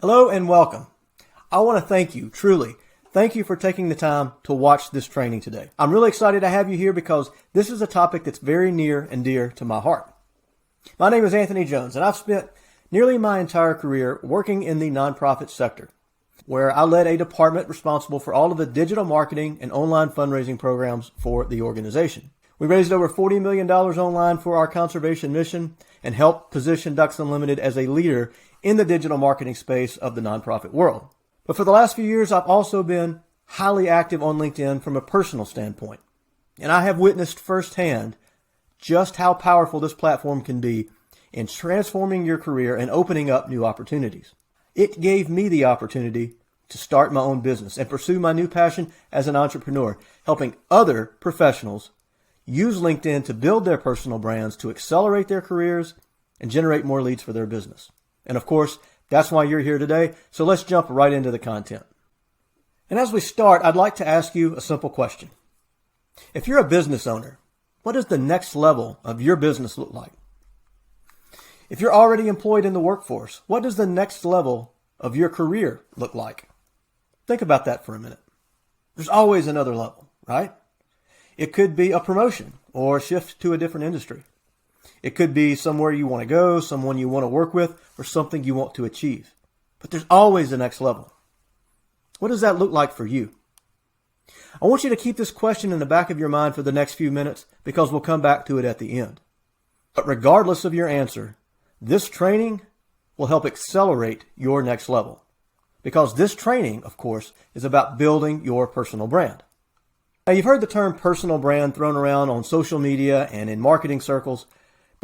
Hello and welcome. I want to thank you, truly. Thank you for taking the time to watch this training today. I'm really excited to have you here because this is a topic that's very near and dear to my heart. My name is Anthony Jones, and I've spent nearly my entire career working in the nonprofit sector, where I led a department responsible for all of the digital marketing and online fundraising programs for the organization. We raised over $40 million online for our conservation mission and helped position Ducks Unlimited as a leader in the digital marketing space of the nonprofit world. But for the last few years, I've also been highly active on LinkedIn from a personal standpoint. And I have witnessed firsthand just how powerful this platform can be in transforming your career and opening up new opportunities. It gave me the opportunity to start my own business and pursue my new passion as an entrepreneur, helping other professionals use LinkedIn to build their personal brands, to accelerate their careers, and generate more leads for their business. And of course, that's why you're here today, so let's jump right into the content. And as we start, I'd like to ask you a simple question. If you're a business owner, what does the next level of your business look like? If you're already employed in the workforce, what does the next level of your career look like? Think about that for a minute. There's always another level, right? It could be a promotion or a shift to a different industry. It could be somewhere you want to go, someone you want to work with, or something you want to achieve. But there's always the next level. What does that look like for you? I want you to keep this question in the back of your mind for the next few minutes because we'll come back to it at the end. But regardless of your answer, this training will help accelerate your next level. Because this training, of course, is about building your personal brand. Now, you've heard the term personal brand thrown around on social media and in marketing circles,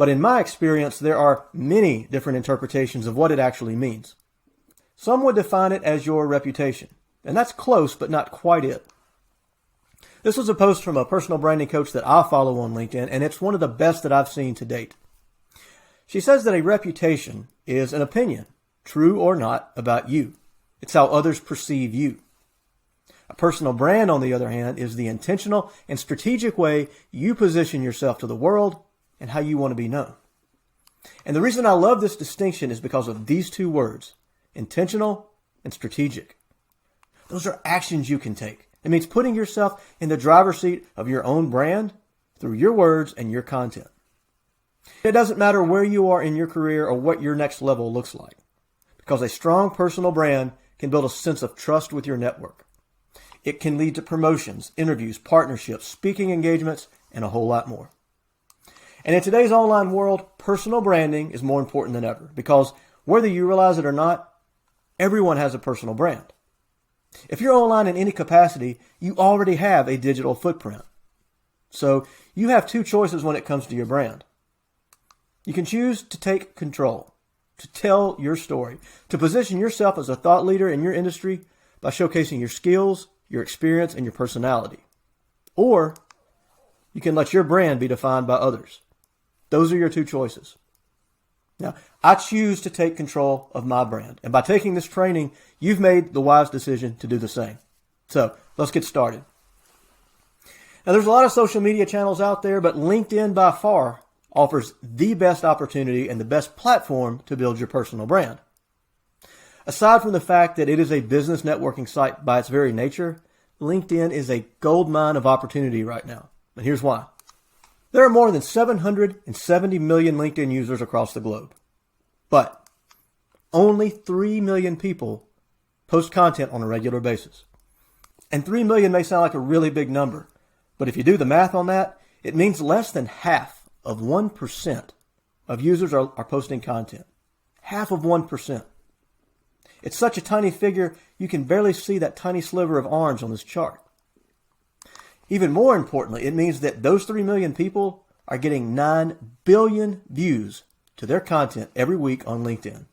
but in my experience, there are many different interpretations of what it actually means. Some would define it as your reputation, and that's close, but not quite it. This was a post from a personal branding coach that I follow on LinkedIn, and it's one of the best that I've seen to date. She says that a reputation is an opinion, true or not, about you. It's how others perceive you. A personal brand, on the other hand, is the intentional and strategic way you position yourself to the world and how you want to be known. And the reason I love this distinction is because of these two words, intentional and strategic. Those are actions you can take. It means putting yourself in the driver's seat of your own brand through your words and your content. It doesn't matter where you are in your career or what your next level looks like, because a strong personal brand can build a sense of trust with your network. It can lead to promotions, interviews, partnerships, speaking engagements, and a whole lot more. And in today's online world, personal branding is more important than ever because whether you realize it or not, everyone has a personal brand. If you're online in any capacity, you already have a digital footprint. So you have two choices when it comes to your brand. You can choose to take control, to tell your story, to position yourself as a thought leader in your industry by showcasing your skills, your experience, and your personality. Or you can let your brand be defined by others. Those are your two choices. Now, I choose to take control of my brand. And by taking this training, you've made the wise decision to do the same. So let's get started. Now, there's a lot of social media channels out there, but LinkedIn by far offers the best opportunity and the best platform to build your personal brand. Aside from the fact that it is a business networking site by its very nature, LinkedIn is a goldmine of opportunity right now. And here's why. There are more than 770 million LinkedIn users across the globe. But only 3 million people post content on a regular basis. And 3 million may sound like a really big number, but if you do the math on that, it means less than half of 1% of users are posting content. Half of 1%. It's such a tiny figure, you can barely see that tiny sliver of orange on this chart. Even more importantly, it means that those 3 million people are getting 9 billion views to their content every week on LinkedIn.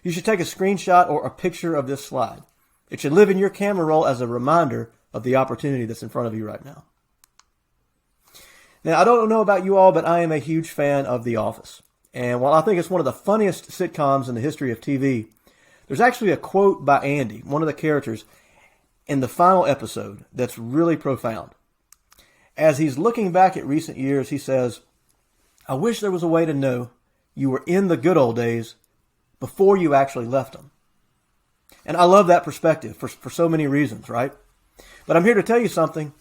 You should take a screenshot or a picture of this slide. It should live in your camera roll as a reminder of the opportunity that's in front of you right now. Now, I don't know about you all, but I am a huge fan of The Office. And while I think it's one of the funniest sitcoms in the history of TV, there's actually a quote by Andy, one of the characters, in the final episode that's really profound. As he's looking back at recent years, he says, I wish there was a way to know you were in the good old days before you actually left them. And I love that perspective for so many reasons, right? But I'm here to tell you something.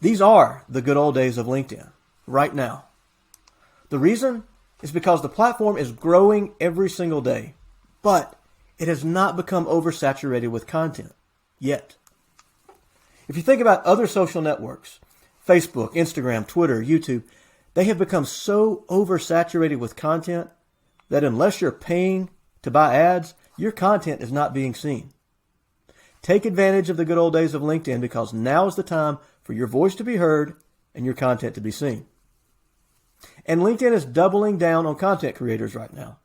These are the good old days of LinkedIn right now. The reason is because the platform is growing every single day, but it has not become oversaturated with content yet. If you think about other social networks, Facebook, Instagram, Twitter, YouTube, they have become so oversaturated with content that unless you're paying to buy ads, your content is not being seen. Take advantage of the good old days of LinkedIn because now is the time for your voice to be heard and your content to be seen. And LinkedIn is doubling down on content creators right now.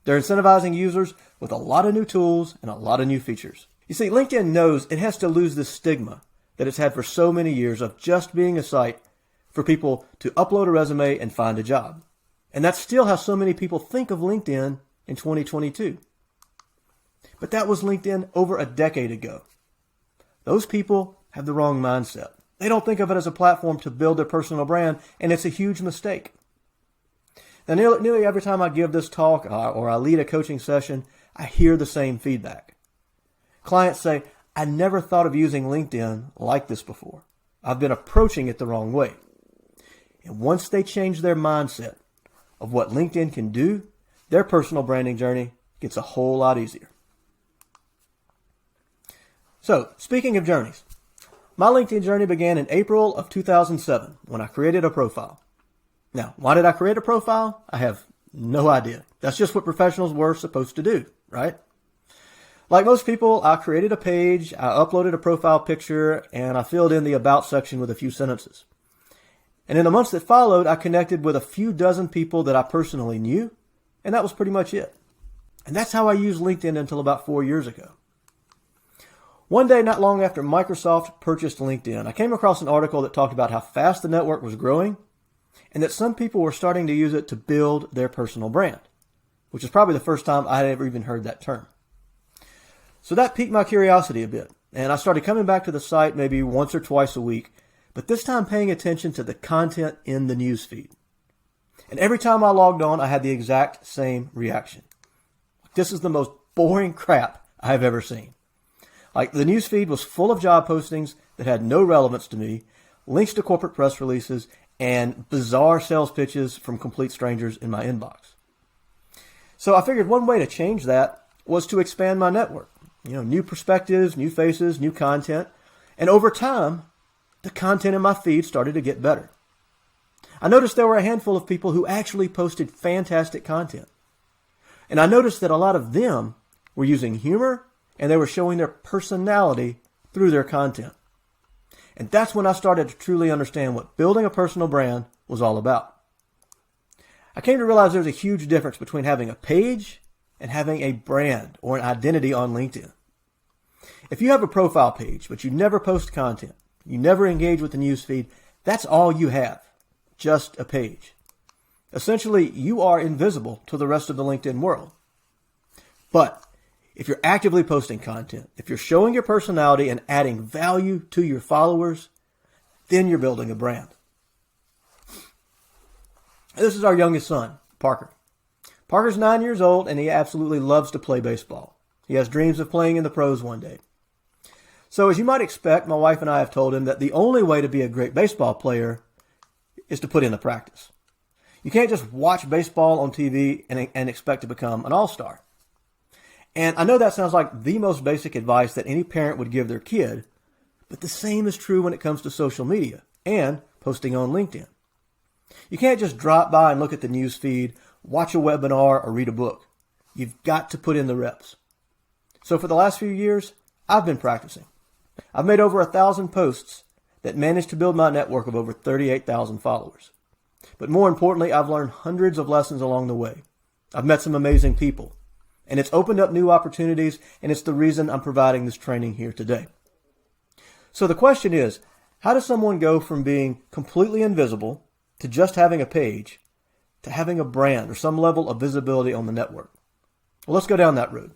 They're incentivizing users with a lot of new tools and a lot of new features. You see, LinkedIn knows it has to lose this stigma that it's had for so many years of just being a site for people to upload a resume and find a job. And that's still how so many people think of LinkedIn in 2022. But that was LinkedIn over a decade ago. Those people have the wrong mindset. They don't think of it as a platform to build their personal brand, and it's a huge mistake. Now, nearly every time I give this talk or I lead a coaching session, I hear the same feedback. Clients say, I never thought of using LinkedIn like this before. I've been approaching it the wrong way. And once they change their mindset of what LinkedIn can do, their personal branding journey gets a whole lot easier. So, speaking of journeys, my LinkedIn journey began in April of 2007 when I created a profile. Now, why did I create a profile? I have no idea. That's just what professionals were supposed to do, right? Like most people, I created a page, I uploaded a profile picture, and I filled in the about section with a few sentences. And in the months that followed, I connected with a few dozen people that I personally knew, and that was pretty much it. And that's how I used LinkedIn until about 4 years ago. One day, not long after Microsoft purchased LinkedIn, I came across an article that talked about how fast the network was growing and that some people were starting to use it to build their personal brand, which is probably the first time I had ever even heard that term. So that piqued my curiosity a bit, and I started coming back to the site maybe once or twice a week, but this time paying attention to the content in the newsfeed. And every time I logged on, I had the exact same reaction. This is the most boring crap I've ever seen. Like, the newsfeed was full of job postings that had no relevance to me, links to corporate press releases, and bizarre sales pitches from complete strangers in my inbox. So I figured one way to change that was to expand my network. New perspectives, new faces, new content. And over time, the content in my feed started to get better. I noticed there were a handful of people who actually posted fantastic content. And I noticed that a lot of them were using humor and they were showing their personality through their content. And that's when I started to truly understand what building a personal brand was all about. I came to realize there's a huge difference between having a page and having a brand or an identity on LinkedIn. If you have a profile page, but you never post content, you never engage with the newsfeed, that's all you have, just a page. Essentially, you are invisible to the rest of the LinkedIn world. But if you're actively posting content, if you're showing your personality and adding value to your followers, then you're building a brand. This is our youngest son, Parker. Parker's 9 years old and he absolutely loves to play baseball. He has dreams of playing in the pros one day. So as you might expect, my wife and I have told him that the only way to be a great baseball player is to put in the practice. You can't just watch baseball on TV and expect to become an all-star. And I know that sounds like the most basic advice that any parent would give their kid, but the same is true when it comes to social media and posting on LinkedIn. You can't just drop by and look at the news feed, watch a webinar, or read a book. You've got to put in the reps. So for the last few years, I've been practicing. I've made over 1,000 posts that managed to build my network of over 38,000 followers. But more importantly, I've learned hundreds of lessons along the way. I've met some amazing people. And it's opened up new opportunities, and it's the reason I'm providing this training here today. So the question is, how does someone go from being completely invisible to just having a page to having a brand or some level of visibility on the network? Well, let's go down that road.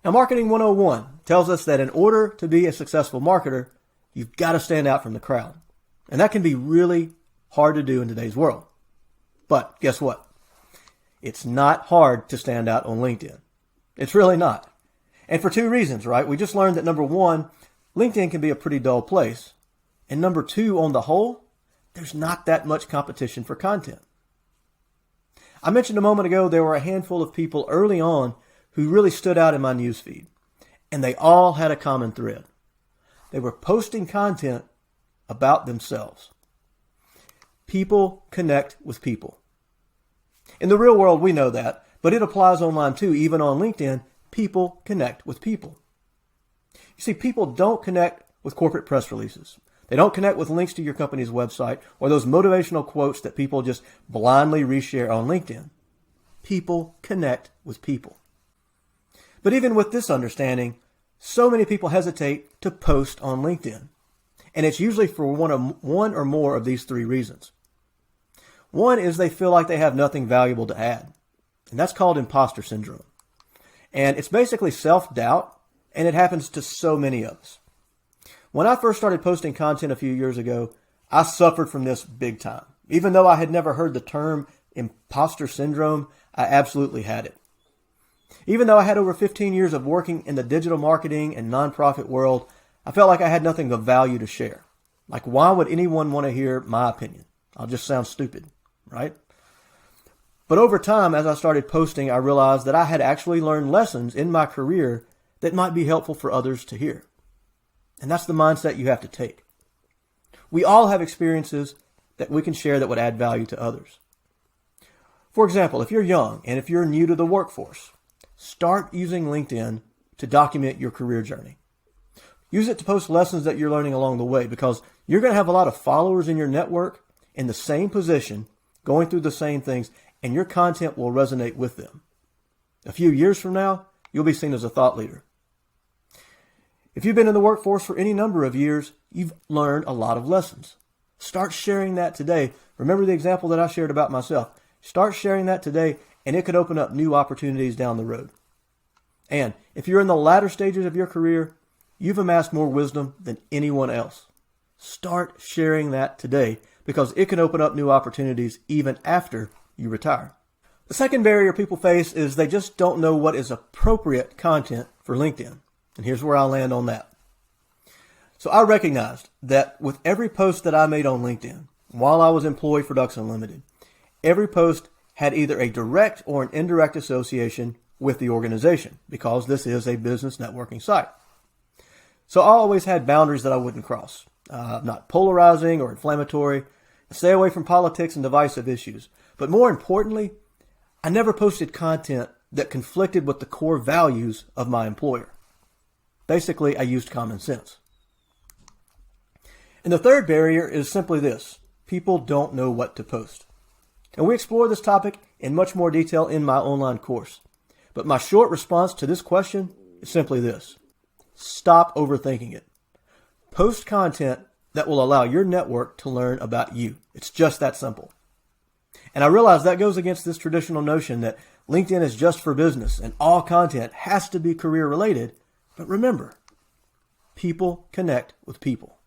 Now, Marketing 101 tells us that in order to be a successful marketer, you've got to stand out from the crowd. And that can be really hard to do in today's world. But guess what? It's not hard to stand out on LinkedIn. It's really not. And for two reasons, right? We just learned that number one, LinkedIn can be a pretty dull place. And number two, on the whole, there's not that much competition for content. I mentioned a moment ago there were a handful of people early on who really stood out in my newsfeed. And they all had a common thread. They were posting content about themselves. People connect with people. In the real world, we know that, but it applies online too. Even on LinkedIn, people connect with people. You see, people don't connect with corporate press releases. They don't connect with links to your company's website or those motivational quotes that people just blindly reshare on LinkedIn. People connect with people. But even with this understanding, so many people hesitate to post on LinkedIn. And it's usually for one or more of these three reasons. One is they feel like they have nothing valuable to add. And that's called imposter syndrome. And it's basically self-doubt, and it happens to so many of us. When I first started posting content a few years ago, I suffered from this big time. Even though I had never heard the term imposter syndrome, I absolutely had it. Even though I had over 15 years of working in the digital marketing and nonprofit world, I felt like I had nothing of value to share. Like, why would anyone want to hear my opinion? I'll just sound stupid, right? But over time, as I started posting, I realized that I had actually learned lessons in my career that might be helpful for others to hear. And that's the mindset you have to take. We all have experiences that we can share that would add value to others. For example, if you're young and if you're new to the workforce, start using LinkedIn to document your career journey. Use it to post lessons that you're learning along the way, because you're going to have a lot of followers in your network in the same position, going through the same things, and your content will resonate with them. A few years from now, you'll be seen as a thought leader. If you've been in the workforce for any number of years, you've learned a lot of lessons. Start sharing that today. Remember the example that I shared about myself. Start sharing that today, and it could open up new opportunities down the road. And if you're in the latter stages of your career, you've amassed more wisdom than anyone else. Start sharing that today, because it can open up new opportunities even after you retire. The second barrier people face is they just don't know what is appropriate content for LinkedIn. And here's where I land on that. So I recognized that with every post that I made on LinkedIn, while I was employed for Ducks Unlimited, every post had either a direct or an indirect association with the organization, because this is a business networking site. So I always had boundaries that I wouldn't cross. Not polarizing or inflammatory. Stay away from politics and divisive issues. But more importantly, I never posted content that conflicted with the core values of my employer. Basically, I used common sense. And the third barrier is simply this: people don't know what to post. And we explore this topic in much more detail in my online course. But my short response to this question is simply this: stop overthinking it. Post content that will allow your network to learn about you. It's just that simple. And I realize that goes against this traditional notion that LinkedIn is just for business and all content has to be career related. But remember, people connect with people.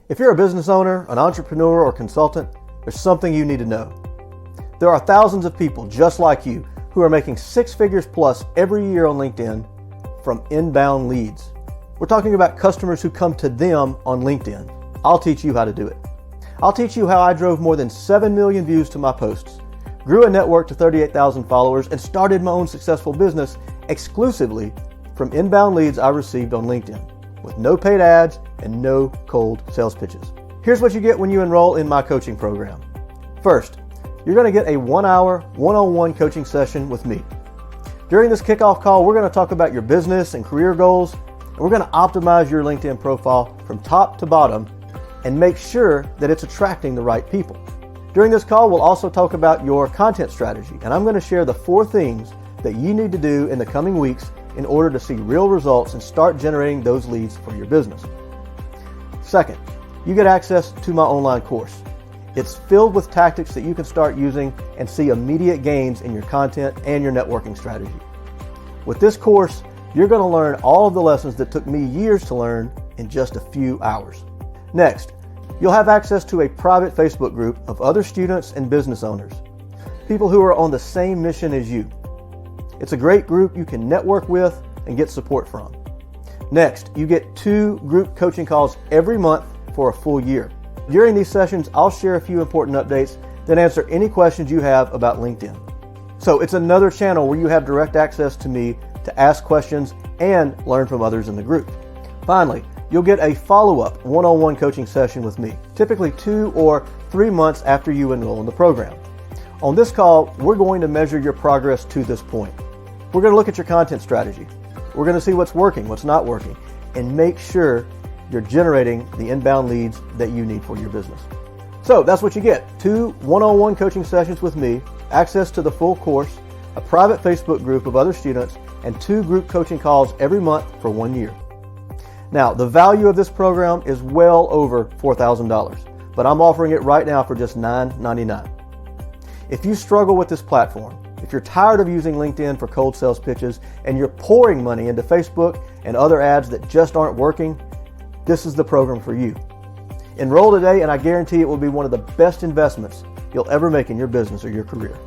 If you're a business owner, an entrepreneur, or consultant, there's something you need to know. There are thousands of people just like you who are making six figures plus every year on LinkedIn from inbound leads. We're talking about customers who come to them on LinkedIn. I'll teach you how to do it. I'll teach you how I drove more than 7 million views to my posts, grew a network to 38,000 followers, and started my own successful business exclusively from inbound leads I received on LinkedIn, with no paid ads and no cold sales pitches. Here's what you get when you enroll in my coaching program. First, you're going to get a 1-hour, one-on-one coaching session with me. During this kickoff call, we're going to talk about your business and career goals, and we're going to optimize your LinkedIn profile from top to bottom and make sure that it's attracting the right people. During this call, we'll also talk about your content strategy, and I'm going to share the 4 things that you need to do in the coming weeks in order to see real results and start generating those leads for your business. Second, you get access to my online course. It's filled with tactics that you can start using and see immediate gains in your content and your networking strategy. With this course, you're going to learn all of the lessons that took me years to learn in just a few hours. Next, you'll have access to a private Facebook group of other students and business owners, people who are on the same mission as you. It's a great group you can network with, and get support from. Next, you get 2 group coaching calls every month for a full year. During these sessions, I'll share a few important updates, then answer any questions you have about LinkedIn. So it's another channel where you have direct access to me to ask questions and learn from others in the group. Finally, you'll get a follow-up one-on-one coaching session with me, typically 2 or 3 months after you enroll in the program. On this call, we're going to measure your progress to this point. We're going to look at your content strategy. We're going to see what's working, what's not working, and make sure you're generating the inbound leads that you need for your business. So that's what you get: 2 one-on-one coaching sessions with me, access to the full course, a private Facebook group of other students, and 2 group coaching calls every month for 1 year. Now, the value of this program is well over $4,000, but I'm offering it right now for just $9.99. If you struggle with this platform, if you're tired of using LinkedIn for cold sales pitches, and you're pouring money into Facebook and other ads that just aren't working, this is the program for you. Enroll today, and I guarantee it will be one of the best investments you'll ever make in your business or your career.